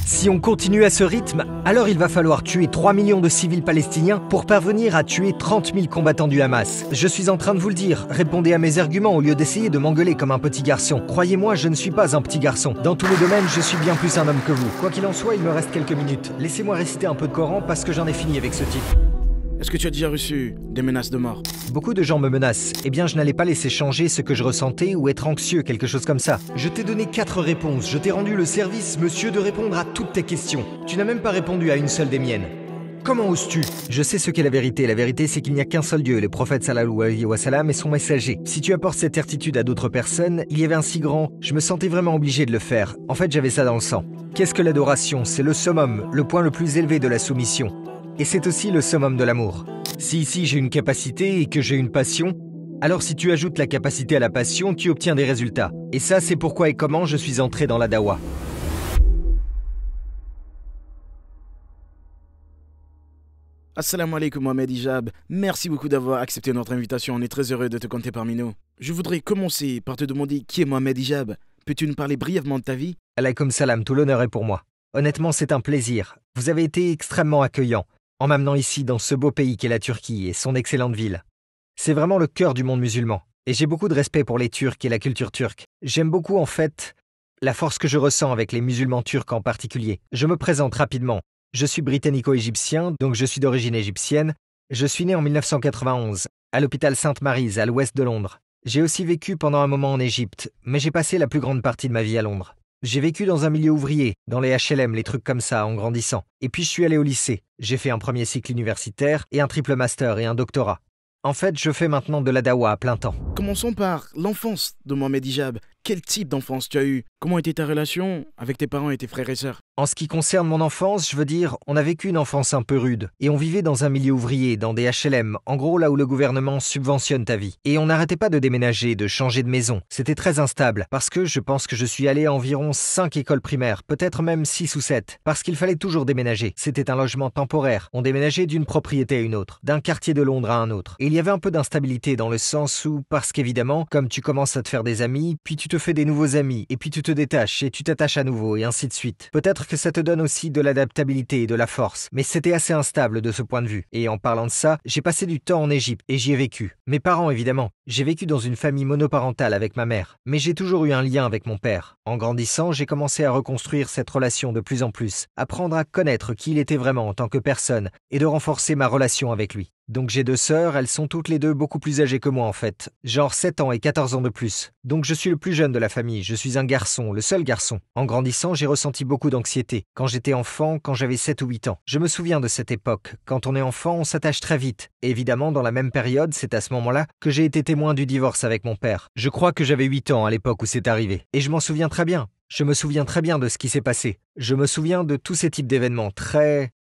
Si on continue à ce rythme, alors il va falloir tuer 3 millions de civils palestiniens pour parvenir à tuer 30 000 combattants du Hamas. Je suis en train de vous le dire, répondez à mes arguments au lieu d'essayer de m'engueuler comme un petit garçon. Croyez-moi, je ne suis pas un petit garçon. Dans tous les domaines, je suis bien plus un homme que vous. Quoi qu'il en soit, il me reste quelques minutes. Laissez-moi réciter un peu de Coran parce que j'en ai fini avec ce type. Est-ce que tu as déjà reçu des menaces de mort? Beaucoup de gens me menacent. Eh bien, je n'allais pas laisser changer ce que je ressentais ou être anxieux, quelque chose comme ça. Je t'ai donné 4 réponses. Je t'ai rendu le service, monsieur, de répondre à toutes tes questions. Tu n'as même pas répondu à une seule des miennes. Comment oses-tu? Je sais ce qu'est la vérité. La vérité, c'est qu'il n'y a qu'un seul Dieu, le prophète sallallahu alayhi wa sallam et son messager. Si tu apportes cette certitude à d'autres personnes, il y avait un si grand, je me sentais vraiment obligé de le faire. En fait, j'avais ça dans le sang. Qu'est-ce que l'adoration? C'est le summum, le point le plus élevé de la soumission. Et c'est aussi le summum de l'amour. Si ici j'ai une capacité et que j'ai une passion, alors si tu ajoutes la capacité à la passion, tu obtiens des résultats. Et ça, c'est pourquoi et comment je suis entré dans la dawa. Assalamu alaikum Mohamed Hijab, merci beaucoup d'avoir accepté notre invitation, on est très heureux de te compter parmi nous. Je voudrais commencer par te demander qui est Mohamed Hijab. Peux-tu nous parler brièvement de ta vie? Alaykoum salam, tout l'honneur est pour moi. Honnêtement, c'est un plaisir. Vous avez été extrêmement accueillant en m'amenant ici dans ce beau pays qu'est la Turquie et son excellente ville. C'est vraiment le cœur du monde musulman. Et j'ai beaucoup de respect pour les Turcs et la culture turque. J'aime beaucoup en fait la force que je ressens avec les musulmans turcs en particulier. Je me présente rapidement. Je suis britannico-égyptien, donc je suis d'origine égyptienne. Je suis né en 1991, à l'hôpital Sainte-Mary's, à l'ouest de Londres. J'ai aussi vécu pendant un moment en Égypte, mais j'ai passé la plus grande partie de ma vie à Londres. J'ai vécu dans un milieu ouvrier, dans les HLM, les trucs comme ça, en grandissant. Et puis je suis allé au lycée. J'ai fait un premier cycle universitaire et un triple master et un doctorat. En fait, je fais maintenant de la dawa à plein temps. Commençons par l'enfance de Mohamed Hijab. Quel type d'enfance tu as eu? Comment était ta relation avec tes parents et tes frères et sœurs? En ce qui concerne mon enfance, je veux dire, on a vécu une enfance un peu rude. Et on vivait dans un milieu ouvrier, dans des HLM, en gros là où le gouvernement subventionne ta vie. Et on n'arrêtait pas de déménager, de changer de maison. C'était très instable, parce que je pense que je suis allé à environ 5 écoles primaires, peut-être même 6 ou 7, parce qu'il fallait toujours déménager. C'était un logement temporaire. On déménageait d'une propriété à une autre, d'un quartier de Londres à un autre. Et il y avait un peu d'instabilité dans le sens où, parce qu'évidemment, comme tu commences à te faire des amis, puis tu te fais des nouveaux amis, et puis tu te détaches, et tu t'attaches à nouveau, et ainsi de suite. Peut-être que ça te donne aussi de l'adaptabilité et de la force, mais c'était assez instable de ce point de vue. Et en parlant de ça, j'ai passé du temps en Égypte, et j'y ai vécu. Mes parents, évidemment. J'ai vécu dans une famille monoparentale avec ma mère, mais j'ai toujours eu un lien avec mon père. En grandissant, j'ai commencé à reconstruire cette relation de plus en plus, apprendre à connaître qui il était vraiment en tant que personne, et de renforcer ma relation avec lui. Donc j'ai 2 sœurs, elles sont toutes les 2 beaucoup plus âgées que moi en fait, genre 7 ans et 14 ans de plus. Donc je suis le plus jeune de la famille, je suis un garçon, le seul garçon. En grandissant, j'ai ressenti beaucoup d'anxiété. Quand j'étais enfant, quand j'avais 7 ou 8 ans. Je me souviens de cette époque. Quand on est enfant, on s'attache très vite. Et évidemment, dans la même période, c'est à ce moment-là que j'ai été témoin du divorce avec mon père. Je crois que j'avais 8 ans à l'époque où c'est arrivé. Et je m'en souviens très bien. Je me souviens très bien de ce qui s'est passé. Je me souviens de tous ces types d'événements,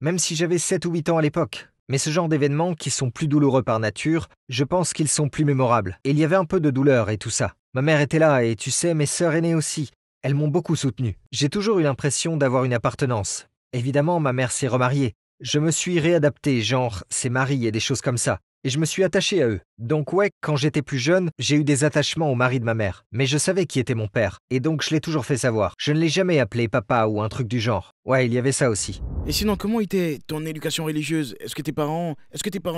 même si j'avais 7 ou 8 ans à l'époque. Mais ce genre d'événements qui sont plus douloureux par nature, je pense qu'ils sont plus mémorables. Et il y avait un peu de douleur et tout ça. Ma mère était là et tu sais, mes sœurs aînées aussi. Elles m'ont beaucoup soutenu. J'ai toujours eu l'impression d'avoir une appartenance. Évidemment, ma mère s'est remariée. Je me suis réadapté, genre ses maris et des choses comme ça. Et je me suis attaché à eux. Donc ouais, quand j'étais plus jeune, j'ai eu des attachements au mari de ma mère. Mais je savais qui était mon père. Et donc je l'ai toujours fait savoir. Je ne l'ai jamais appelé papa ou un truc du genre. Ouais, il y avait ça aussi. Et sinon, comment était ton éducation religieuse? Est-ce que tes parents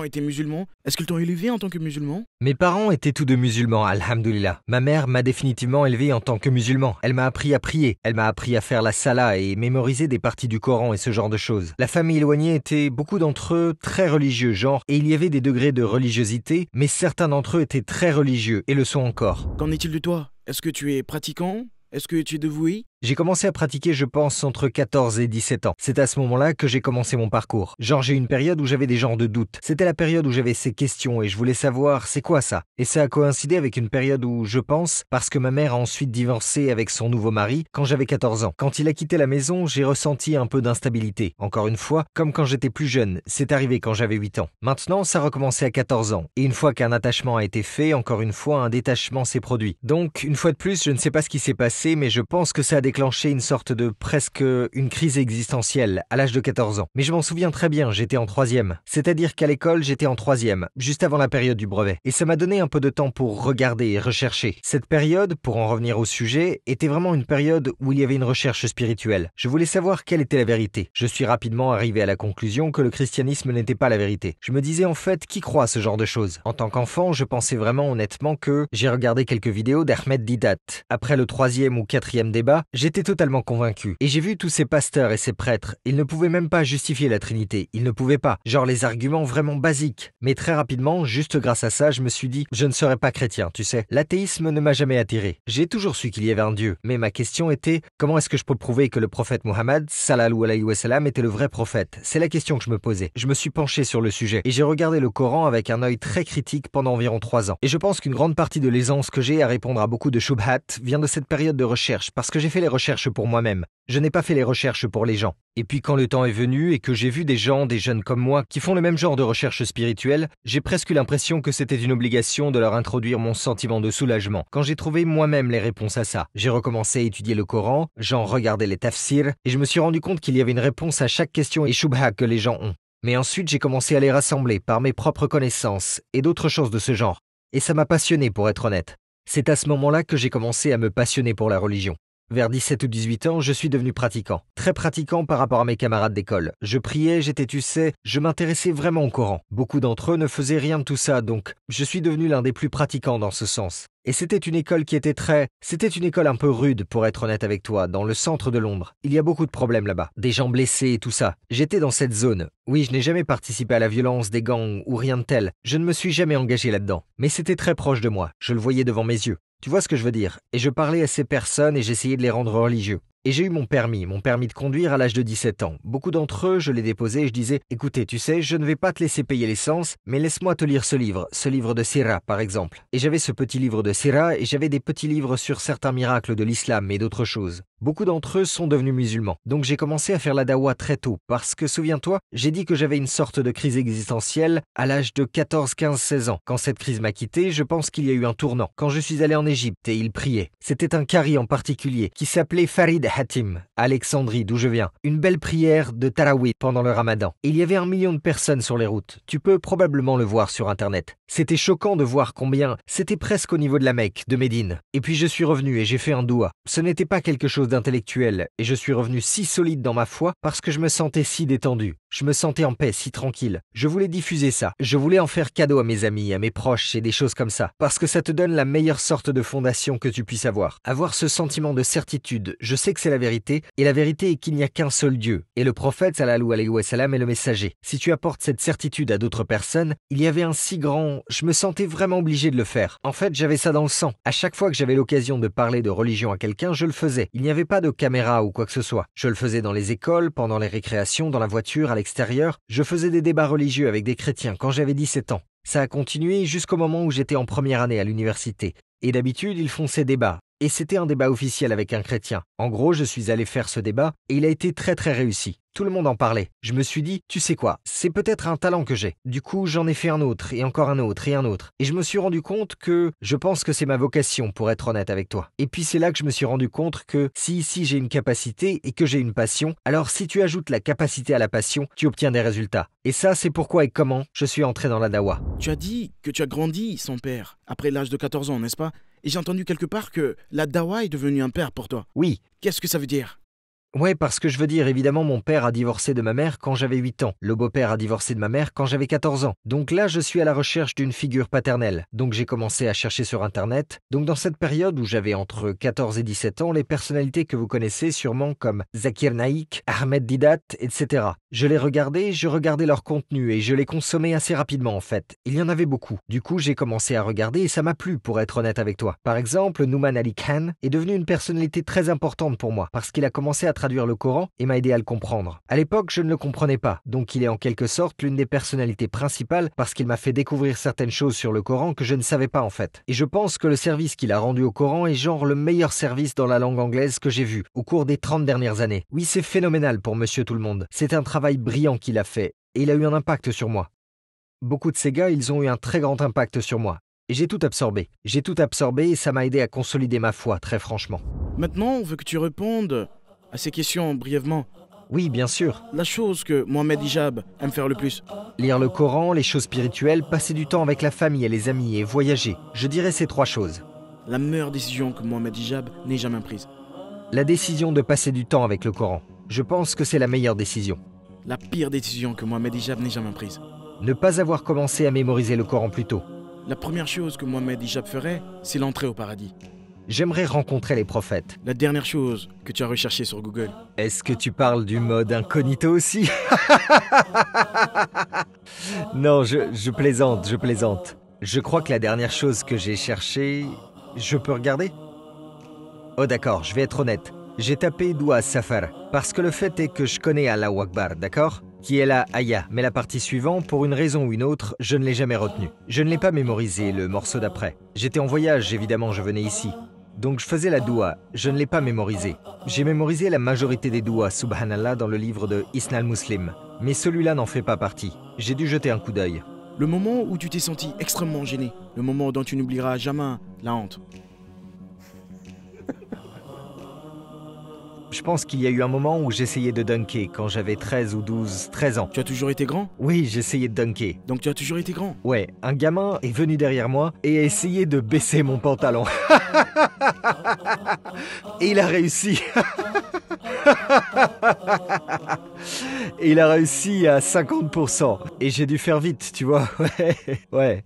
étaient musulmans? Est-ce qu'ils t'ont élevé en tant que musulman? Mes parents étaient tous 2 musulmans, alhamdoulilah. Ma mère m'a définitivement élevé en tant que musulman. Elle m'a appris à prier, elle m'a appris à faire la salat et mémoriser des parties du Coran et ce genre de choses. La famille éloignée était, beaucoup d'entre eux, très religieux, genre, et il y avait des degrés de religiosité, mais certains d'entre eux étaient très religieux et le sont encore. Qu'en est-il de toi? Est-ce que tu es pratiquant? Est-ce que tu es dévoué? J'ai commencé à pratiquer, je pense, entre 14 et 17 ans. C'est à ce moment-là que j'ai commencé mon parcours. Genre, j'ai eu une période où j'avais des genres de doutes. C'était la période où j'avais ces questions et je voulais savoir c'est quoi ça. Et ça a coïncidé avec une période où, je pense, parce que ma mère a ensuite divorcé avec son nouveau mari quand j'avais 14 ans. Quand il a quitté la maison, j'ai ressenti un peu d'instabilité. Encore une fois, comme quand j'étais plus jeune, c'est arrivé quand j'avais 8 ans. Maintenant, ça recommençait à 14 ans. Et une fois qu'un attachement a été fait, encore une fois, un détachement s'est produit. Donc, une fois de plus, je ne sais pas ce qui s'est passé, mais je pense que ça a déclenché déclenché une sorte de presque une crise existentielle à l'âge de 14 ans. Mais je m'en souviens très bien, j'étais en 3e. C'est-à-dire qu'à l'école, j'étais en 3e, juste avant la période du brevet. Et ça m'a donné un peu de temps pour regarder et rechercher. Cette période, pour en revenir au sujet, était vraiment une période où il y avait une recherche spirituelle. Je voulais savoir quelle était la vérité. Je suis rapidement arrivé à la conclusion que le christianisme n'était pas la vérité. Je me disais en fait, qui croit à ce genre de choses? En tant qu'enfant, je pensais vraiment honnêtement que j'ai regardé quelques vidéos d'Ahmed Didat. Après le 3e ou 4e débat, j'étais totalement convaincu. Et j'ai vu tous ces pasteurs et ces prêtres, ils ne pouvaient même pas justifier la Trinité. Ils ne pouvaient pas. Genre les arguments vraiment basiques. Mais très rapidement, juste grâce à ça, je me suis dit, je ne serai pas chrétien, tu sais. L'athéisme ne m'a jamais attiré. J'ai toujours su qu'il y avait un Dieu. Mais ma question était, comment est-ce que je peux prouver que le prophète Mohammed, sallallahu alayhi wa sallam, était le vrai prophète? C'est la question que je me posais. Je me suis penché sur le sujet et j'ai regardé le Coran avec un œil très critique pendant environ 3 ans. Et je pense qu'une grande partie de l'aisance que j'ai à répondre à beaucoup de shubhat vient de cette période de recherche, parce que j'ai fait les recherches pour moi-même. Je n'ai pas fait les recherches pour les gens. Et puis quand le temps est venu et que j'ai vu des gens, des jeunes comme moi, qui font le même genre de recherche spirituelle, j'ai presque eu l'impression que c'était une obligation de leur introduire mon sentiment de soulagement. Quand j'ai trouvé moi-même les réponses à ça, j'ai recommencé à étudier le Coran, j'en regardais les tafsirs, et je me suis rendu compte qu'il y avait une réponse à chaque question et shubha que les gens ont. Mais ensuite j'ai commencé à les rassembler par mes propres connaissances et d'autres choses de ce genre. Et ça m'a passionné pour être honnête. C'est à ce moment-là que j'ai commencé à me passionner pour la religion. Vers 17 ou 18 ans, je suis devenu pratiquant. Très pratiquant par rapport à mes camarades d'école. Je priais, tu sais, je m'intéressais vraiment au Coran. Beaucoup d'entre eux ne faisaient rien de tout ça, donc je suis devenu l'un des plus pratiquants dans ce sens. Et c'était une école c'était une école un peu rude pour être honnête avec toi, dans le centre de Londres. Il y a beaucoup de problèmes là-bas, des gens blessés et tout ça. J'étais dans cette zone. Oui, je n'ai jamais participé à la violence des gangs ou rien de tel. Je ne me suis jamais engagé là-dedans. Mais c'était très proche de moi, je le voyais devant mes yeux. Tu vois ce que je veux dire? Et je parlais à ces personnes et j'essayais de les rendre religieux. Et j'ai eu mon permis de conduire à l'âge de 17 ans. Beaucoup d'entre eux, je les déposais et je disais, écoutez, tu sais, je ne vais pas te laisser payer l'essence, mais laisse-moi te lire ce livre de Sira par exemple. Et j'avais ce petit livre de Sira et j'avais des petits livres sur certains miracles de l'islam et d'autres choses. Beaucoup d'entre eux sont devenus musulmans. Donc j'ai commencé à faire la dawa très tôt, parce que souviens-toi, j'ai dit que j'avais une sorte de crise existentielle à l'âge de 14, 15, 16 ans. Quand cette crise m'a quitté, je pense qu'il y a eu un tournant. Quand je suis allé en Égypte et il priait. C'était un qari en particulier qui s'appelait Farid Hatim, à Alexandrie, d'où je viens. Une belle prière de Tarawih pendant le Ramadan. Et il y avait 1 million de personnes sur les routes. Tu peux probablement le voir sur Internet. C'était choquant de voir combien c'était presque au niveau de la Mecque, de Médine. Et puis je suis revenu et j'ai fait un doua. Ce n'était pas quelque chose d'intellectuel et je suis revenu si solide dans ma foi parce que je me sentais si détendu. Je me sentais en paix, si tranquille. Je voulais diffuser ça. Je voulais en faire cadeau à mes amis, à mes proches et des choses comme ça. Parce que ça te donne la meilleure sorte de fondation que tu puisses avoir. Avoir ce sentiment de certitude. Je sais que c'est la vérité et la vérité est qu'il n'y a qu'un seul Dieu. Et le prophète sallallahu alayhi wa sallam est le messager. Si tu apportes cette certitude à d'autres personnes, il y avait un si grand... Je me sentais vraiment obligé de le faire. En fait, j'avais ça dans le sang. À chaque fois que j'avais l'occasion de parler de religion à quelqu'un, je le faisais. Il n'y avait pas de caméra ou quoi que ce soit. Je le faisais dans les écoles, pendant les récréations, dans la voiture, à l'extérieur. Je faisais des débats religieux avec des chrétiens quand j'avais 17 ans. Ça a continué jusqu'au moment où j'étais en première année à l'université. Et d'habitude, ils font ces débats. Et c'était un débat officiel avec un chrétien. En gros, je suis allé faire ce débat et il a été très très réussi. Tout le monde en parlait. Je me suis dit, tu sais quoi, c'est peut-être un talent que j'ai. Du coup, j'en ai fait un autre et encore un autre et un autre. Et je me suis rendu compte que je pense que c'est ma vocation pour être honnête avec toi. Et puis c'est là que je me suis rendu compte que si ici j'ai une capacité et que j'ai une passion, alors si tu ajoutes la capacité à la passion, tu obtiens des résultats. Et ça, c'est pourquoi et comment je suis entré dans la dawa. Tu as dit que tu as grandi sans père, après l'âge de 14 ans, n'est-ce pas? Et j'ai entendu quelque part que la dawa est devenue un père pour toi. Oui. Qu'est-ce que ça veut dire? Ouais, parce que je veux dire, évidemment, mon père a divorcé de ma mère quand j'avais 8 ans. Le beau-père a divorcé de ma mère quand j'avais 14 ans. Donc là, je suis à la recherche d'une figure paternelle. Donc j'ai commencé à chercher sur Internet. Donc dans cette période où j'avais entre 14 et 17 ans, les personnalités que vous connaissez sûrement comme Zakir Naik, Ahmed Didat, etc. Je les regardais, je regardais leur contenu et je les consommais assez rapidement en fait. Il y en avait beaucoup. Du coup, j'ai commencé à regarder et ça m'a plu pour être honnête avec toi. Par exemple, Nouman Ali Khan est devenu une personnalité très importante pour moi parce qu'il a commencé à traduire le Coran et m'a aidé à le comprendre. À l'époque, je ne le comprenais pas, donc il est en quelque sorte l'une des personnalités principales parce qu'il m'a fait découvrir certaines choses sur le Coran que je ne savais pas en fait. Et je pense que le service qu'il a rendu au Coran est genre le meilleur service dans la langue anglaise que j'ai vu au cours des 30 dernières années. Oui, c'est phénoménal pour Monsieur Tout-le-Monde. C'est un travail brillant qu'il a fait et il a eu un impact sur moi. Beaucoup de ces gars, ils ont eu un très grand impact sur moi. Et j'ai tout absorbé. J'ai tout absorbé et ça m'a aidé à consolider ma foi, très franchement. Maintenant, on veut que tu répondes à ces questions brièvement. Oui, bien sûr. La chose que Mohamed Hijab aime faire le plus. Lire le Coran, les choses spirituelles, passer du temps avec la famille et les amis et voyager. Je dirais ces 3 choses. La meilleure décision que Mohamed Hijab n'ait jamais prise. La décision de passer du temps avec le Coran. Je pense que c'est la meilleure décision. La pire décision que Mohamed Hijab n'ait jamais prise. Ne pas avoir commencé à mémoriser le Coran plus tôt. La première chose que Mohamed Hijab ferait, c'est l'entrée au paradis. J'aimerais rencontrer les prophètes. La dernière chose que tu as recherchée sur Google. Est-ce que tu parles du mode incognito aussi? Non, je plaisante, je plaisante. Je crois que la dernière chose que j'ai cherchée... Je peux regarder? Oh d'accord, je vais être honnête. J'ai tapé Doua Safar, parce que le fait est que je connais Allahu Akbar, d'accord? Qui est la Aya, mais la partie suivante, pour une raison ou une autre, je ne l'ai jamais retenue. Je ne l'ai pas mémorisé, le morceau d'après. J'étais en voyage, évidemment, je venais ici. Donc je faisais la doua, je ne l'ai pas mémorisé. J'ai mémorisé la majorité des douas, subhanallah, dans le livre de Isnal Muslim. Mais celui-là n'en fait pas partie. J'ai dû jeter un coup d'œil. Le moment où tu t'es senti extrêmement gêné. Le moment dont tu n'oublieras jamais la honte. Je pense qu'il y a eu un moment où j'essayais de dunker quand j'avais 13 ou 12, 13 ans. Tu as toujours été grand? Oui, j'essayais de dunker. Donc tu as toujours été grand? Ouais, un gamin est venu derrière moi et a essayé de baisser mon pantalon. Et il a réussi. Et il a réussi à 50%. Et j'ai dû faire vite, tu vois. Ouais.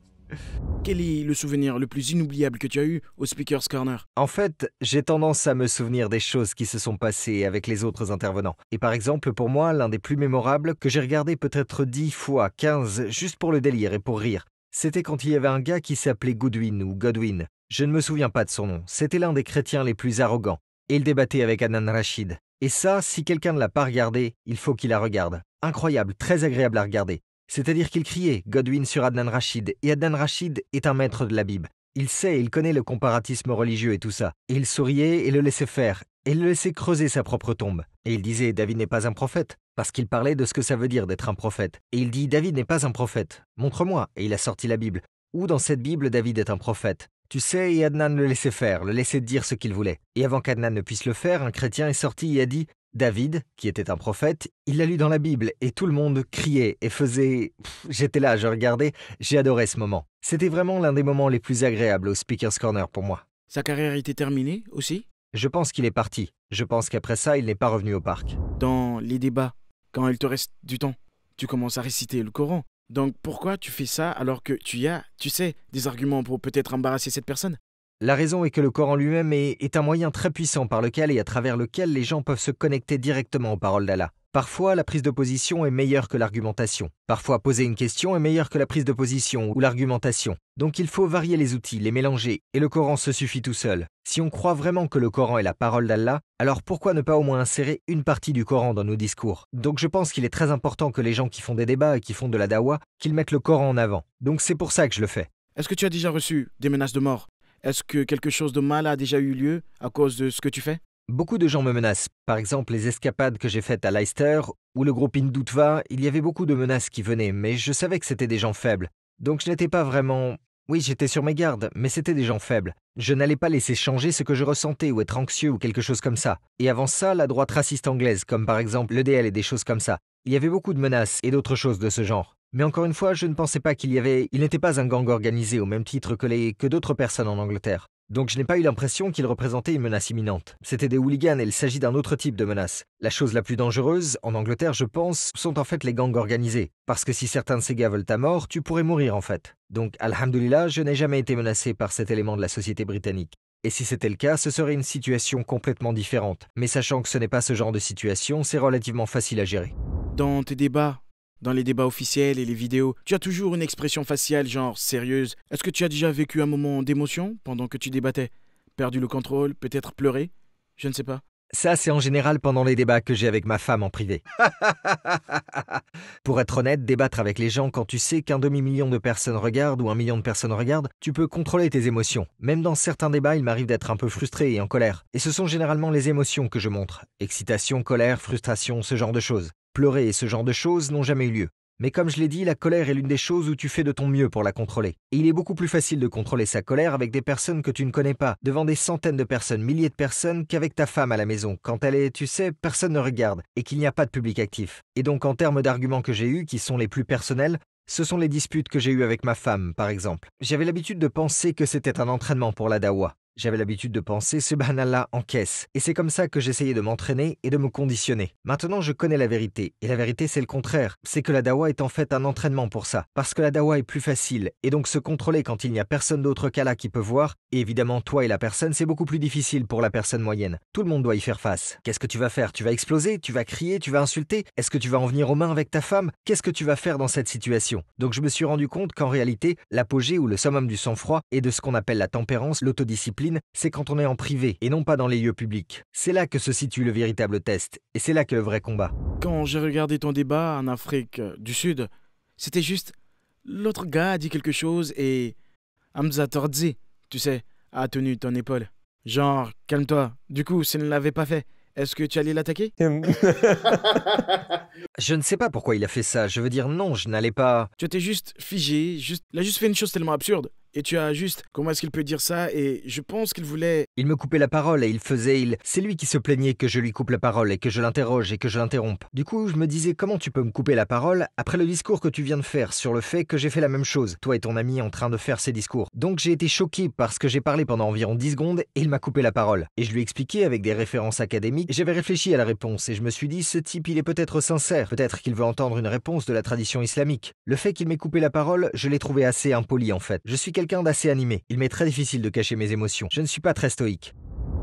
Quel est le souvenir le plus inoubliable que tu as eu au Speaker's Corner? En fait, j'ai tendance à me souvenir des choses qui se sont passées avec les autres intervenants. Et par exemple, pour moi, l'un des plus mémorables que j'ai regardé peut-être 10 fois, 15, juste pour le délire et pour rire, c'était quand il y avait un gars qui s'appelait Goodwin ou Godwin. Je ne me souviens pas de son nom. C'était l'un des chrétiens les plus arrogants. Et il débattait avec Adnan Rachid. Et ça, si quelqu'un ne l'a pas regardé, il faut qu'il la regarde. Incroyable, très agréable à regarder. C'est-à-dire qu'il criait Godwin sur Adnan Rachid, et Adnan Rachid est un maître de la Bible. Il sait, il connaît le comparatisme religieux et tout ça. Et il souriait et le laissait faire, et le laissait creuser sa propre tombe. Et il disait David n'est pas un prophète, parce qu'il parlait de ce que ça veut dire d'être un prophète. Et il dit David n'est pas un prophète, montre-moi, et il a sorti la Bible. Où dans cette Bible David est un prophète? Tu sais, et Adnan le laissait faire, le laissait dire ce qu'il voulait. Et avant qu'Adnan ne puisse le faire, un chrétien est sorti et a dit David, qui était un prophète, il l'a lu dans la Bible et tout le monde criait et faisait... J'étais là, je regardais, j'ai adoré ce moment. C'était vraiment l'un des moments les plus agréables au Speaker's Corner pour moi. Sa carrière était terminée aussi? Je pense qu'il est parti. Je pense qu'après ça, il n'est pas revenu au parc. Dans les débats, quand il te reste du temps, tu commences à réciter le Coran. Donc pourquoi tu fais ça alors que tu sais, des arguments pour peut-être embarrasser cette personne? La raison est que le Coran lui-même est un moyen très puissant par lequel et à travers lequel les gens peuvent se connecter directement aux paroles d'Allah. Parfois, la prise de position est meilleure que l'argumentation. Parfois, poser une question est meilleure que la prise de position ou l'argumentation. Donc il faut varier les outils, les mélanger, et le Coran se suffit tout seul. Si on croit vraiment que le Coran est la parole d'Allah, alors pourquoi ne pas au moins insérer une partie du Coran dans nos discours? Donc je pense qu'il est très important que les gens qui font des débats et qui font de la dawa, qu'ils mettent le Coran en avant. Donc c'est pour ça que je le fais. Est-ce que tu as déjà reçu des menaces de mort? Est-ce que quelque chose de mal a déjà eu lieu à cause de ce que tu fais? Beaucoup de gens me menacent. Par exemple, les escapades que j'ai faites à Leicester ou le groupe Hindutva, il y avait beaucoup de menaces qui venaient, mais je savais que c'était des gens faibles. Donc je n'étais pas vraiment... Oui, j'étais sur mes gardes, mais c'était des gens faibles. Je n'allais pas laisser changer ce que je ressentais ou être anxieux ou quelque chose comme ça. Et avant ça, la droite raciste anglaise, comme par exemple l'EDL et des choses comme ça. Il y avait beaucoup de menaces et d'autres choses de ce genre. Mais encore une fois, je ne pensais pas qu'il n'était pas un gang organisé au même titre que d'autres personnes en Angleterre. Donc je n'ai pas eu l'impression qu'il représentait une menace imminente. C'était des hooligans et il s'agit d'un autre type de menace. La chose la plus dangereuse, en Angleterre je pense, sont en fait les gangs organisés. Parce que si certains de ces gars veulent ta mort, tu pourrais mourir en fait. Donc alhamdoulilah, je n'ai jamais été menacé par cet élément de la société britannique. Et si c'était le cas, ce serait une situation complètement différente. Mais sachant que ce n'est pas ce genre de situation, c'est relativement facile à gérer. Dans tes débats, dans les débats officiels et les vidéos, tu as toujours une expression faciale genre sérieuse. Est-ce que tu as déjà vécu un moment d'émotion pendant que tu débattais? Perdu le contrôle, peut-être pleuré? Je ne sais pas. Ça, c'est en général pendant les débats que j'ai avec ma femme en privé. Pour être honnête, débattre avec les gens quand tu sais qu'un demi-million de personnes regardent ou 1 million de personnes regardent, tu peux contrôler tes émotions. Même dans certains débats, il m'arrive d'être un peu frustré et en colère. Et ce sont généralement les émotions que je montre. Excitation, colère, frustration, ce genre de choses. Pleurer et ce genre de choses n'ont jamais eu lieu. Mais comme je l'ai dit, la colère est l'une des choses où tu fais de ton mieux pour la contrôler. Et il est beaucoup plus facile de contrôler sa colère avec des personnes que tu ne connais pas, devant des centaines de personnes, milliers de personnes, qu'avec ta femme à la maison, quand elle est, tu sais, personne ne regarde, et qu'il n'y a pas de public actif. Et donc en termes d'arguments que j'ai eus, qui sont les plus personnels, ce sont les disputes que j'ai eues avec ma femme, par exemple. J'avais l'habitude de penser que c'était un entraînement pour la dawa. J'avais l'habitude de penser subhanallah en caisse. Et c'est comme ça que j'essayais de m'entraîner et de me conditionner. Maintenant, je connais la vérité. Et la vérité, c'est le contraire. C'est que la dawa est en fait un entraînement pour ça. Parce que la dawa est plus facile. Et donc se contrôler quand il n'y a personne d'autre qu'Allah qui peut voir, et évidemment toi et la personne, c'est beaucoup plus difficile pour la personne moyenne. Tout le monde doit y faire face. Qu'est-ce que tu vas faire? Tu vas exploser? Tu vas crier? Tu vas insulter? Est-ce que tu vas en venir aux mains avec ta femme? Qu'est-ce que tu vas faire dans cette situation? Donc je me suis rendu compte qu'en réalité, l'apogée ou le summum du sang-froid et de ce qu'on appelle la tempérance, l'autodiscipline, c'est quand on est en privé et non pas dans les lieux publics. C'est là que se situe le véritable test et c'est là que le vrai combat. Quand j'ai regardé ton débat en Afrique du Sud, c'était juste l'autre gars a dit quelque chose et Hamza Tordzi, tu sais, a tenu ton épaule. Genre, calme-toi. Du coup, s'il ne l'avait pas fait, est-ce que tu allais l'attaquer? Je ne sais pas pourquoi il a fait ça. Je veux dire non, je n'allais pas... Tu étais juste figé, il a juste fait une chose tellement absurde. Et tu as juste, comment est-ce qu'il peut dire ça? Et je pense qu'il voulait... Il me coupait la parole et il faisait... C'est lui qui se plaignait que je lui coupe la parole et que je l'interroge et que je l'interrompe. Du coup, je me disais comment tu peux me couper la parole après le discours que tu viens de faire sur le fait que j'ai fait la même chose, toi et ton ami en train de faire ces discours. Donc j'ai été choqué parce que j'ai parlé pendant environ 10 secondes et il m'a coupé la parole. Et je lui ai expliqué avec des références académiques, j'avais réfléchi à la réponse et je me suis dit ce type il est peut-être sincère, peut-être qu'il veut entendre une réponse de la tradition islamique. Le fait qu'il m'ait coupé la parole, je l'ai trouvé assez impoli en fait. Je suis quelqu'un d'assez animé. Il m'est très difficile de cacher mes émotions. Je ne suis pas très stoïque.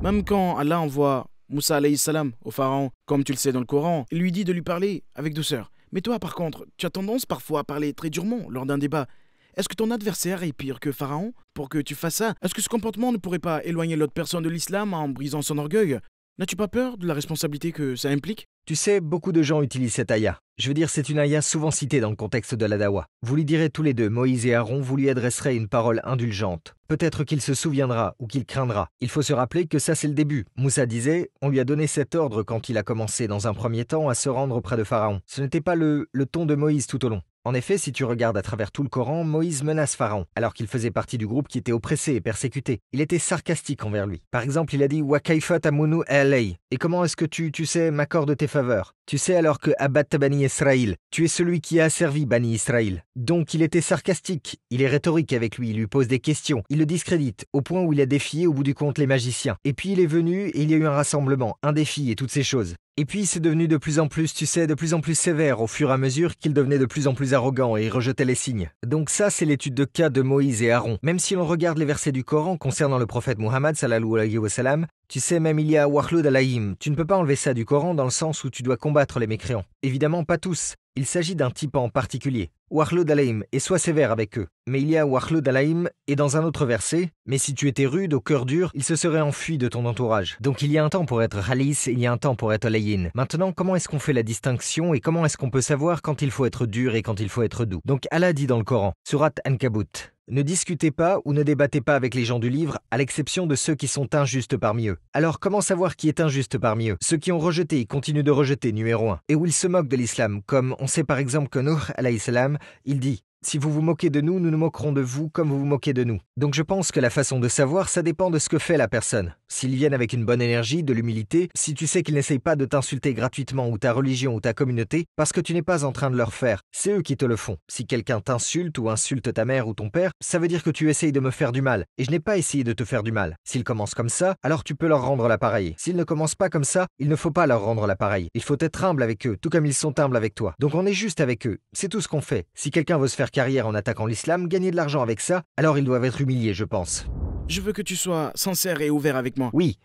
Même quand Allah envoie Moussa alayhi salam au pharaon, comme tu le sais dans le Coran, il lui dit de lui parler avec douceur. Mais toi, par contre, tu as tendance parfois à parler très durement lors d'un débat. Est-ce que ton adversaire est pire que Pharaon pour que tu fasses ça? Est-ce que ce comportement ne pourrait pas éloigner l'autre personne de l'islam en brisant son orgueil? N'as-tu pas peur de la responsabilité que ça implique? Tu sais, beaucoup de gens utilisent cette aya. Je veux dire, c'est une aya souvent citée dans le contexte de la dawa. Vous lui direz tous les deux, Moïse et Aaron, vous lui adresserez une parole indulgente. Peut-être qu'il se souviendra ou qu'il craindra. Il faut se rappeler que ça c'est le début. Moussa disait, on lui a donné cet ordre quand il a commencé dans un premier temps à se rendre auprès de Pharaon. Ce n'était pas le ton de Moïse tout au long. En effet, si tu regardes à travers tout le Coran, Moïse menace Pharaon, alors qu'il faisait partie du groupe qui était oppressé et persécuté. Il était sarcastique envers lui. Par exemple, il a dit « Wa kaifa tamunu alay » et comment est-ce que tu sais, m'accordes tes faveurs? Tu sais alors que Abat Bani Israël, tu es celui qui a asservi Bani Israël. Donc il était sarcastique, il est rhétorique avec lui, il lui pose des questions, il le discrédite, au point où il a défié au bout du compte les magiciens. Et puis il est venu et il y a eu un rassemblement, un défi et toutes ces choses. Et puis c'est devenu de plus en plus, tu sais, de plus en plus sévère au fur et à mesure qu'il devenait de plus en plus arrogant et rejetait les signes. Donc ça, c'est l'étude de cas de Moïse et Aaron. Même si l'on regarde les versets du Coran concernant le prophète Muhammad sallallahu alayhi wa sallam, tu sais, même il y a Wahlud alayhim. Tu ne peux pas enlever ça du Coran dans le sens où tu dois combattre les mécréants. Évidemment, pas tous. Il s'agit d'un type en particulier. Wahlud alayhim, et sois sévère avec eux. Mais il y a Wahlud alayhim, et dans un autre verset, mais si tu étais rude, au cœur dur, il se serait enfui de ton entourage. Donc il y a un temps pour être halis, et il y a un temps pour être layin. Maintenant, comment est-ce qu'on fait la distinction, et comment est-ce qu'on peut savoir quand il faut être dur et quand il faut être doux? Donc Allah dit dans le Coran, Surat Ankabut, ne discutez pas ou ne débattez pas avec les gens du livre, à l'exception de ceux qui sont injustes parmi eux. Alors comment savoir qui est injuste parmi eux? Ceux qui ont rejeté et continuent de rejeter, numéro 1, et où ils se moquent de l'islam, comme on sait par exemple que Nuh alayhi salam, il dit « Si vous vous moquez de nous, nous nous moquerons de vous comme vous vous moquez de nous. » Donc je pense que la façon de savoir, ça dépend de ce que fait la personne. S'ils viennent avec une bonne énergie, de l'humilité, si tu sais qu'ils n'essayent pas de t'insulter gratuitement ou ta religion ou ta communauté, parce que tu n'es pas en train de leur faire, c'est eux qui te le font. Si quelqu'un t'insulte ou insulte ta mère ou ton père, ça veut dire que tu essayes de me faire du mal. Et je n'ai pas essayé de te faire du mal. S'ils commencent comme ça, alors tu peux leur rendre l'appareil. S'ils ne commencent pas comme ça, il ne faut pas leur rendre l'appareil. Il faut être humble avec eux, tout comme ils sont humbles avec toi. Donc on est juste avec eux. C'est tout ce qu'on fait. Si quelqu'un veut se faire carrière en attaquant l'islam, gagner de l'argent avec ça, alors ils doivent être humiliés, je pense. Je veux que tu sois sincère et ouvert avec moi. Oui.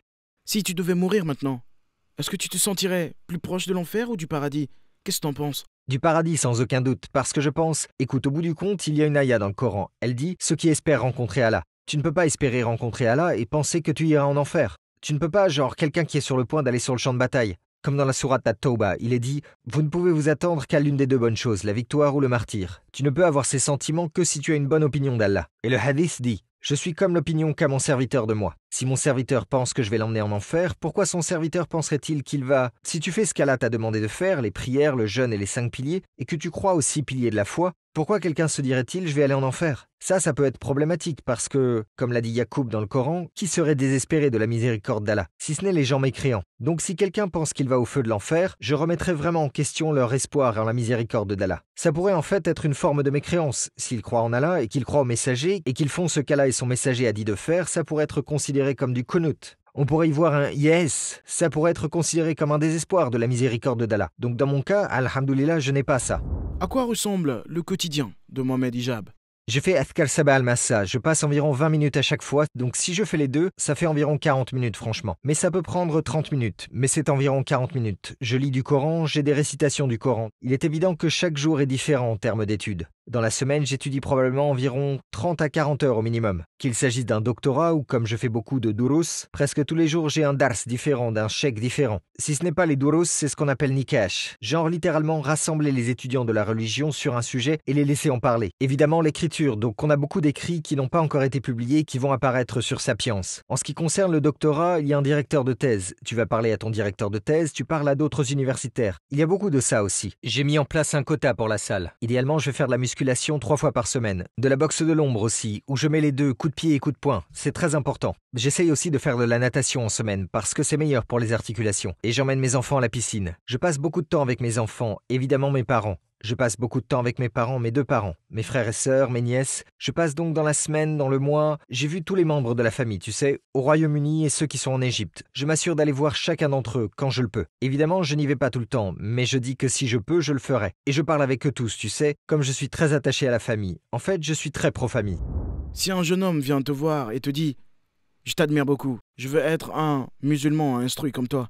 Si tu devais mourir maintenant, est-ce que tu te sentirais plus proche de l'enfer ou du paradis? Qu'est-ce que t'en penses? Du paradis sans aucun doute, parce que je pense, écoute, au bout du compte, il y a une aya dans le Coran. Elle dit, ceux qui espèrent rencontrer Allah. Tu ne peux pas espérer rencontrer Allah et penser que tu iras en enfer. Tu ne peux pas, genre, quelqu'un qui est sur le point d'aller sur le champ de bataille. Comme dans la sourate At-Tawbah, il est dit « Vous ne pouvez vous attendre qu'à l'une des deux bonnes choses, la victoire ou le martyre. Tu ne peux avoir ces sentiments que si tu as une bonne opinion d'Allah. » Et le hadith dit Je suis comme l'opinion qu'a mon serviteur de moi. Si mon serviteur pense que je vais l'emmener en enfer, pourquoi son serviteur penserait-il qu'il va... Si tu fais ce qu'Allah t'a demandé de faire, les prières, le jeûne et les 5 piliers, et que tu crois aux 6 piliers de la foi, pourquoi quelqu'un se dirait-il je vais aller en enfer? Ça peut être problématique parce que, comme l'a dit Yacoub dans le Coran, qui serait désespéré de la miséricorde d'Allah, si ce n'est les gens mécréants. Donc si quelqu'un pense qu'il va au feu de l'enfer, je remettrai vraiment en question leur espoir en la miséricorde d'Allah. Ça pourrait en fait être une forme de mécréance. S'ils croient en Allah et qu'ils croient au messager et qu'ils font ce qu'Allah et son messager a dit de faire, ça pourrait être considéré comme du qunut. On pourrait y voir un yes, ça pourrait être considéré comme un désespoir de la miséricorde d'Allah. Donc dans mon cas, alhamdoulilah, je n'ai pas ça. À quoi ressemble le quotidien de Mohamed Hijab? Je fais Athkar Sabah al-Massa, je passe environ 20 minutes à chaque fois, donc si je fais les deux, ça fait environ 40 minutes franchement. Mais ça peut prendre 30 minutes, mais c'est environ 40 minutes. Je lis du Coran, j'ai des récitations du Coran. Il est évident que chaque jour est différent en termes d'études. Dans la semaine, j'étudie probablement environ 30 à 40 heures au minimum. Qu'il s'agisse d'un doctorat ou comme je fais beaucoup de durus, presque tous les jours j'ai un dars différent, d'un cheikh différent. Si ce n'est pas les durus, c'est ce qu'on appelle nikash. Genre littéralement rassembler les étudiants de la religion sur un sujet et les laisser en parler. Évidemment l'écriture, donc on a beaucoup d'écrits qui n'ont pas encore été publiés qui vont apparaître sur Sapiens. En ce qui concerne le doctorat, il y a un directeur de thèse. Tu vas parler à ton directeur de thèse, tu parles à d'autres universitaires. Il y a beaucoup de ça aussi. J'ai mis en place un quota pour la salle. Idéalement, je vais faire de la musculation 3 fois par semaine. De la boxe de l'ombre aussi, où je mets les deux, coups de pied et coups de poing. C'est très important. J'essaye aussi de faire de la natation en semaine, parce que c'est meilleur pour les articulations. Et j'emmène mes enfants à la piscine. Je passe beaucoup de temps avec mes enfants, évidemment mes parents. Je passe beaucoup de temps avec mes parents, mes 2 parents, mes frères et sœurs, mes nièces. Je passe donc dans la semaine, dans le mois. J'ai vu tous les membres de la famille, tu sais, au Royaume-Uni et ceux qui sont en Égypte. Je m'assure d'aller voir chacun d'entre eux quand je le peux. Évidemment, je n'y vais pas tout le temps, mais je dis que si je peux, je le ferai. Et je parle avec eux tous, tu sais, comme je suis très attaché à la famille. En fait, je suis très pro-famille. Si un jeune homme vient te voir et te dit « Je t'admire beaucoup, je veux être un musulman instruit comme toi »,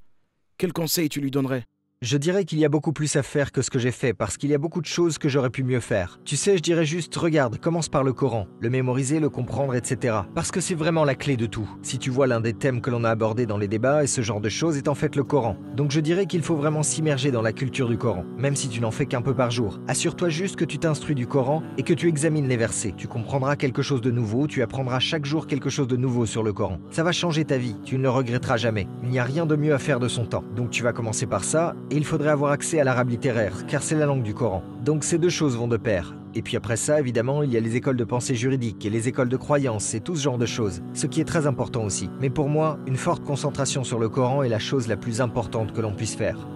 quel conseil tu lui donnerais? Je dirais qu'il y a beaucoup plus à faire que ce que j'ai fait parce qu'il y a beaucoup de choses que j'aurais pu mieux faire. Tu sais, je dirais juste, regarde, commence par le Coran, le mémoriser, le comprendre, etc. Parce que c'est vraiment la clé de tout. Si tu vois l'un des thèmes que l'on a abordés dans les débats et ce genre de choses est en fait le Coran. Donc je dirais qu'il faut vraiment s'immerger dans la culture du Coran, même si tu n'en fais qu'un peu par jour. Assure-toi juste que tu t'instruis du Coran et que tu examines les versets. Tu comprendras quelque chose de nouveau, tu apprendras chaque jour quelque chose de nouveau sur le Coran. Ça va changer ta vie, tu ne le regretteras jamais. Il n'y a rien de mieux à faire de son temps. Donc tu vas commencer par ça et il faudrait avoir accès à l'arabe littéraire, car c'est la langue du Coran. Donc ces deux choses vont de pair. Et puis après ça, évidemment, il y a les écoles de pensée juridique et les écoles de croyance et tout ce genre de choses, ce qui est très important aussi. Mais pour moi, une forte concentration sur le Coran est la chose la plus importante que l'on puisse faire.